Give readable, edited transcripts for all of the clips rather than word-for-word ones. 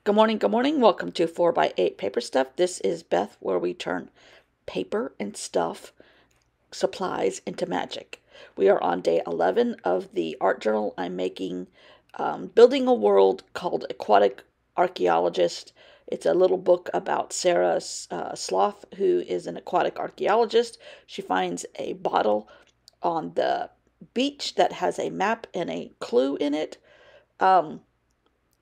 Good morning, good morning. Welcome to 4x8 Paper Stuff. This is Beth, where we turn paper and stuff, supplies, into magic. We are on day 11 of the art journal I'm making, building a world called Aquatic Archaeologist. It's a little book about Sarah Sloth, who is an aquatic archaeologist. She finds a bottle on the beach that has a map and a clue in it.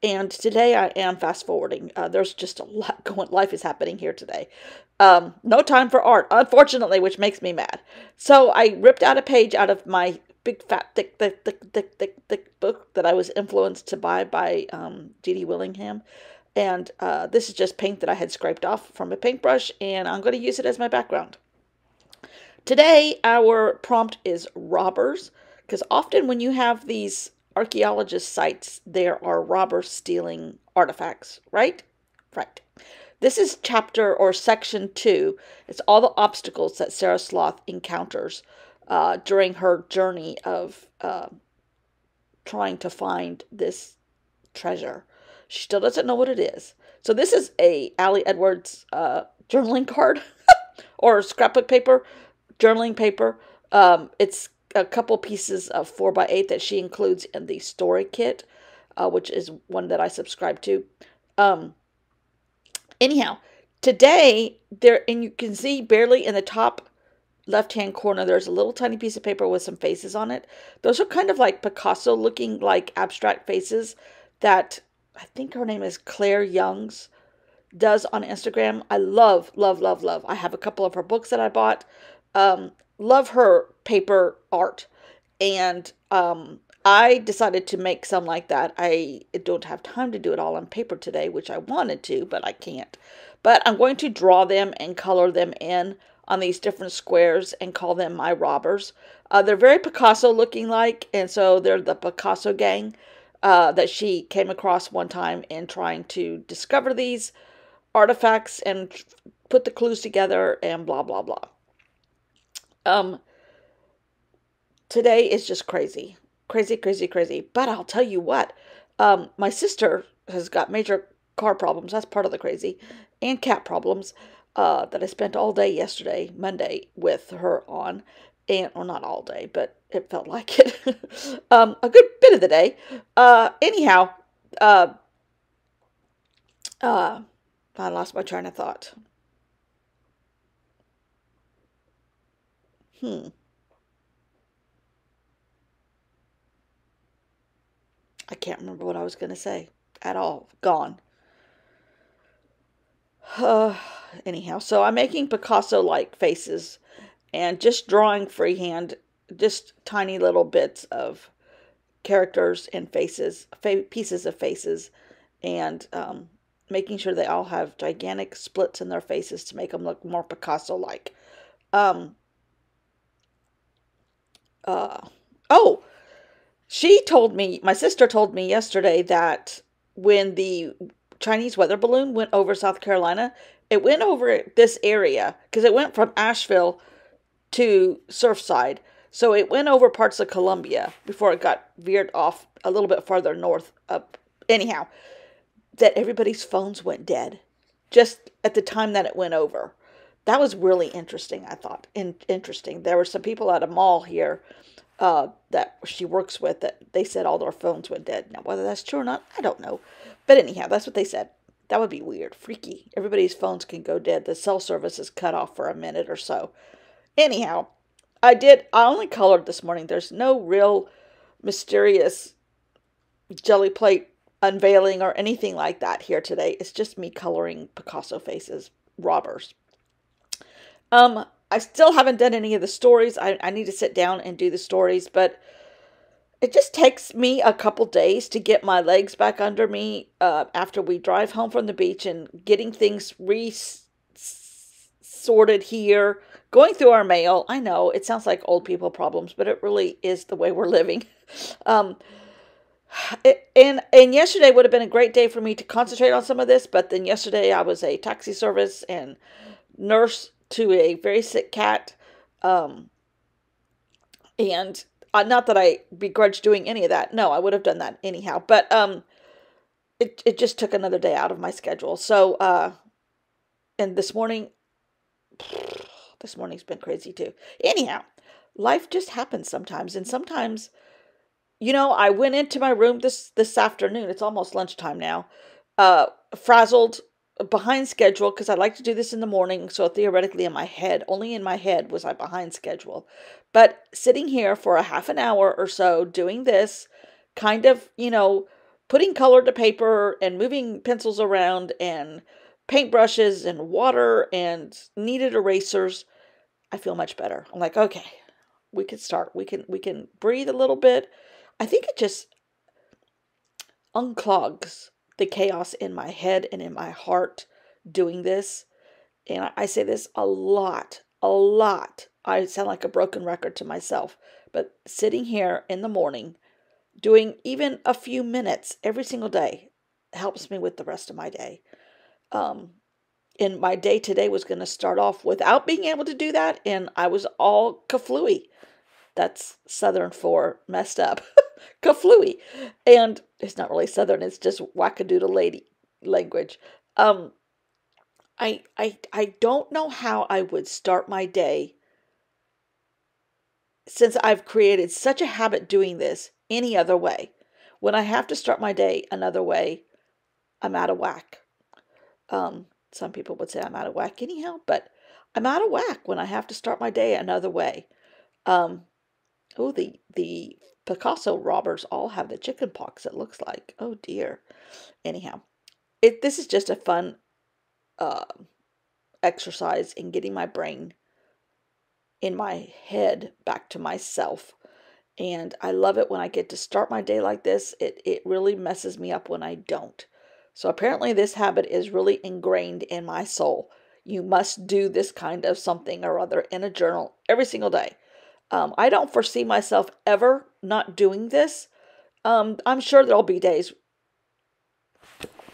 And today I am fast forwarding. There's just a lot going. Life is happening here today. No time for art, unfortunately, which makes me mad. So I ripped out a page out of my big fat thick book that I was influenced to buy by D.D. Willingham. And this is just paint that I had scraped off from a paintbrush, and I'm going to use it as my background. Today our prompt is robbers, because often when you have these archaeologist sites, there are robbers stealing artifacts, right? Right. This is chapter or section 2. It's all the obstacles that Sarah Sloth encounters during her journey of trying to find this treasure. She still doesn't know what it is. So this is a Allie Edwards journaling card or scrapbook paper, journaling paper. It's a couple pieces of 4x8 that she includes in the story kit, which is one that I subscribe to. Anyhow, today, and you can see barely in the top left-hand corner, there's a little tiny piece of paper with some faces on it. Those are kind of like Picasso-looking, like abstract faces that I think her name is Claire Youngs does on Instagram. I love, love, love, love. I have a couple of her books that I bought. Love her paper art. And I decided to make some like that. I don't have time to do it all on paper today, which I wanted to, but I can't. But I'm going to draw them and color them in on these different squares and call them my robbers. They're very Picasso looking like, and so they're the Picasso gang that she came across one time in trying to discover these artifacts and put the clues together and blah, blah, blah. Today is just crazy. Crazy, crazy, crazy. But I'll tell you what, my sister has got major car problems. That's part of the crazy. And cat problems that I spent all day yesterday, Monday, with her on. And, well, not all day, but it felt like it. A good bit of the day. Anyhow, I lost my train of thought. I can't remember what I was going to say at all. Gone. Anyhow, so I'm making Picasso-like faces and just drawing freehand, just tiny little bits of characters and faces, pieces of faces, and making sure they all have gigantic splits in their faces to make them look more Picasso-like. Oh, she told me, my sister told me yesterday that when the Chinese weather balloon went over South Carolina, it went over this area because it went from Asheville to Surfside. So it went over parts of Columbia before it got veered off a little bit farther north up. Anyhow, that everybody's phones went dead just at the time that it went over. That was really interesting, I thought. Interesting. There were some people at a mall here that she works with that they said all their phones went dead. Now, whether that's true or not, I don't know. But anyhow, that's what they said. That would be weird. Freaky. Everybody's phones can go dead. The cell service is cut off for a minute or so. Anyhow, I only colored this morning. There's no real mysterious jelly plate unveiling or anything like that here today. It's just me coloring Picasso faces, robbers. I still haven't done any of the stories. I need to sit down and do the stories, but it just takes me a couple days to get my legs back under me after we drive home from the beach and getting things sorted here, going through our mail. I know it sounds like old people problems, but it really is the way we're living. And yesterday would have been a great day for me to concentrate on some of this, but then yesterday I was a taxi service and nurse to a very sick cat, and not that I begrudge doing any of that. No, I would have done that anyhow. But it just took another day out of my schedule. So, and this morning's been crazy too. Anyhow, life just happens sometimes. And sometimes, I went into my room this afternoon. It's almost lunchtime now. Frazzled, behind schedule, because I like to do this in the morning. So theoretically in my head, only in my head was I behind schedule. But sitting here for a half an hour or so doing this, kind of, putting color to paper and moving pencils around and paintbrushes and water and kneaded erasers, I feel much better. I'm like, okay, we can start. We can breathe a little bit. I think it just unclogs the chaos in my head and in my heart doing this. And I say this a lot, a lot. I sound like a broken record to myself, but sitting here in the morning, doing even a few minutes every single day helps me with the rest of my day. And my day today was going to start off without being able to do that, and I was all kaflooey. That's Southern for messed up. Kaflooey. And it's not really Southern, it's just wackadoodle lady language. I don't know how I would start my day, since I've created such a habit doing this, any other way. When I have to start my day another way, I'm out of whack. Some people would say I'm out of whack anyhow, but I'm out of whack when I have to start my day another way. Oh, the Picasso robbers all have the chicken pox, it looks like. Oh dear. Anyhow, this is just a fun exercise in getting my brain in my head back to myself. And I love it when I get to start my day like this. It really messes me up when I don't. So apparently this habit is really ingrained in my soul. You must do this kind of something or other in a journal every single day. I don't foresee myself ever not doing this. I'm sure there'll be days,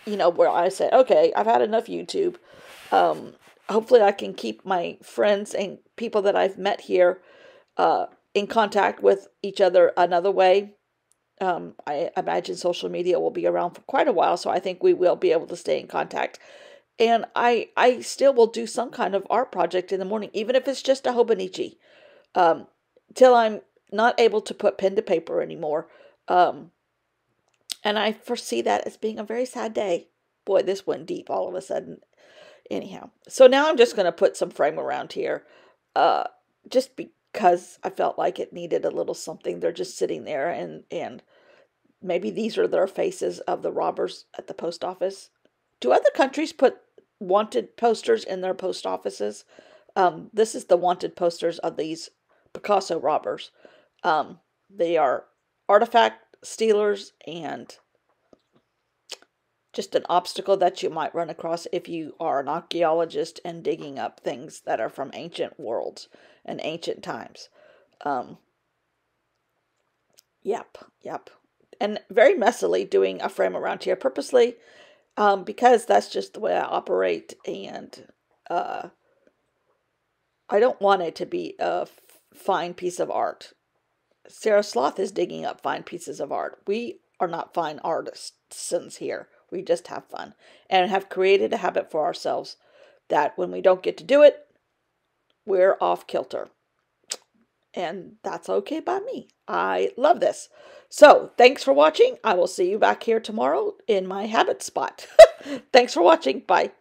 where I say, okay, I've had enough YouTube. Hopefully I can keep my friends and people that I've met here in contact with each other another way. I imagine social media will be around for quite a while, so I think we will be able to stay in contact. And I still will do some kind of art project in the morning, even if it's just a Hobonichi, till I'm not able to put pen to paper anymore. And I foresee that as being a very sad day. Boy, this went deep all of a sudden. Anyhow, so now I'm just going to put some frame around here, just because I felt like it needed a little something. They're just sitting there, and maybe these are their faces of the robbers at the post office. Do other countries put wanted posters in their post offices? This is the wanted posters of these Picasso robbers. They are artifact stealers and just an obstacle that you might run across if you are an archaeologist and digging up things that are from ancient worlds and ancient times. Yep. And very messily doing a frame around here purposely, because that's just the way I operate, and I don't want it to be a fine piece of art. Sarah Sloth is digging up fine pieces of art. We are not fine artisans here. We just have fun and have created a habit for ourselves that when we don't get to do it, we're off kilter. And that's okay by me. I love this. So thanks for watching. I will see you back here tomorrow in my habit spot. Thanks for watching. Bye.